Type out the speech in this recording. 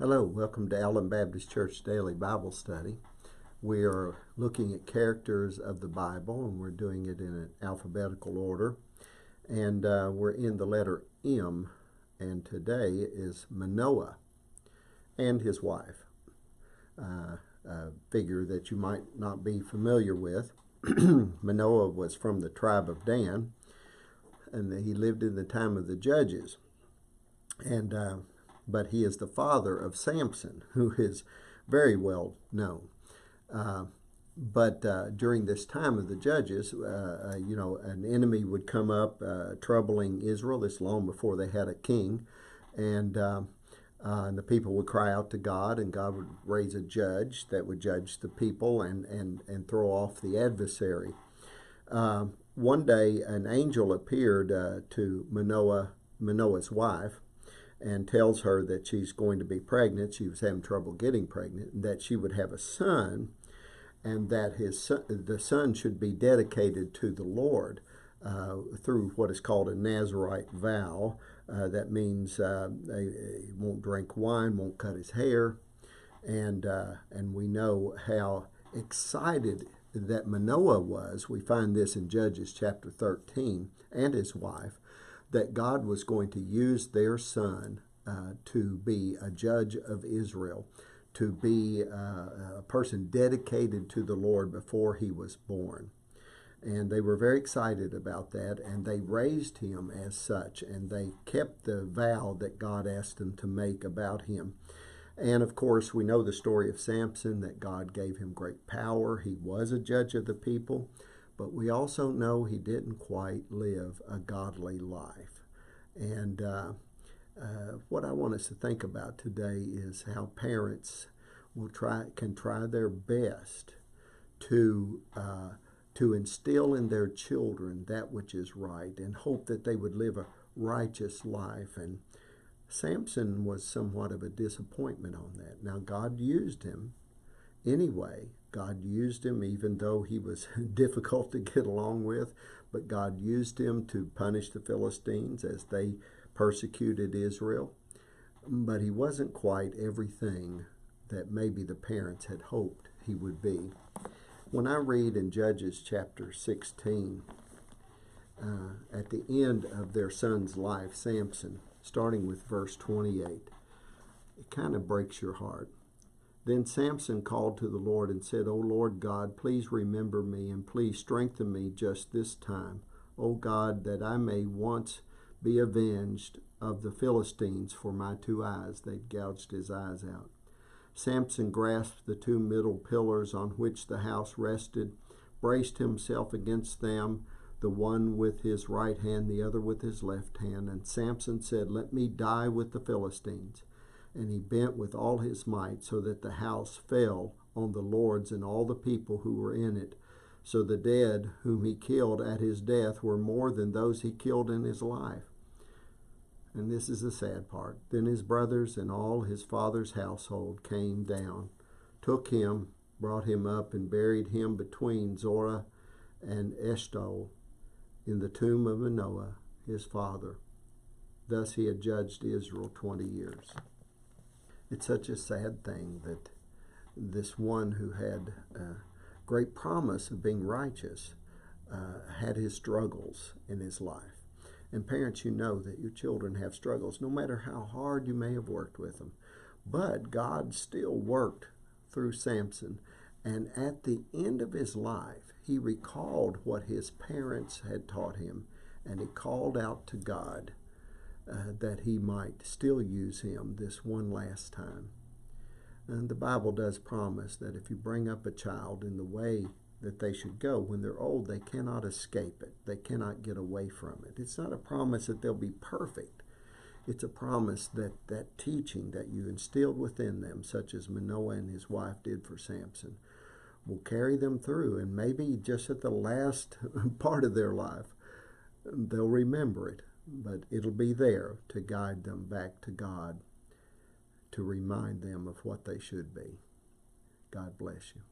Hello, welcome to Allen Baptist Church Daily Bible Study. We are looking at characters of the Bible, and we're doing it in an alphabetical order. And we're in the letter M, and today is Manoah and his wife, a figure that you might not be familiar with. Manoah was from the tribe of Dan, and he lived in the time of the Judges. But he is the father of Samson, who is very well known. But during this time of the Judges, an enemy would come up troubling Israel. This long before they had a king. And the people would cry out to God, and God would raise a judge that would judge the people and throw off the adversary. One day, an angel appeared to Manoah's wife, and tells her that she's going to be pregnant. She was having trouble getting pregnant, and that she would have a son, and that the son should be dedicated to the Lord through what is called a Nazirite vow. That means he won't drink wine, won't cut his hair, and we know how excited that Manoah was. We find this in Judges chapter 13, and his wife, that God was going to use their son to be a judge of Israel, to be a person dedicated to the Lord before he was born. And they were very excited about that, and they raised him as such, and they kept the vow that God asked them to make about him. And of course, we know the story of Samson, that God gave him great power. He was a judge of the people. But we also know he didn't quite live a godly life. And what I want us to think about today is how parents can try their best to instill in their children that which is right, and hope that they would live a righteous life. And Samson was somewhat of a disappointment on that. Now, God used him anyway. God used him even though he was difficult to get along with, but God used him to punish the Philistines as they persecuted Israel. But he wasn't quite everything that maybe the parents had hoped he would be. When I read in Judges chapter 16, at the end of their son's life, Samson, starting with verse 28, it kind of breaks your heart. Then Samson called to the Lord and said, O Lord God, please remember me, and please strengthen me just this time, O God, that I may once be avenged of the Philistines for my 2 eyes. They'd gouged his eyes out. Samson grasped the 2 middle pillars on which the house rested, braced himself against them, the one with his right hand, the other with his left hand. And Samson said, Let me die with the Philistines. And he bent with all his might, so that the house fell on the lords and all the people who were in it. So the dead whom he killed at his death were more than those he killed in his life. And this is the sad part. Then his brothers and all his father's household came down, took him, brought him up, and buried him between Zorah and Eshtaol in the tomb of Manoah, his father. Thus he had judged Israel 20 years. It's such a sad thing that this one who had great promise of being righteous had his struggles in his life. And parents, you know that your children have struggles, no matter how hard you may have worked with them. But God still worked through Samson. And at the end of his life, he recalled what his parents had taught him, and he called out to God that he might still use him this one last time. And the Bible does promise that if you bring up a child in the way that they should go, when they're old, they cannot escape it. They cannot get away from it. It's not a promise that they'll be perfect. It's a promise that that teaching that you instilled within them, such as Manoah and his wife did for Samson, will carry them through. And maybe just at the last part of their life, they'll remember it. But it'll be there to guide them back to God, to remind them of what they should be. God bless you.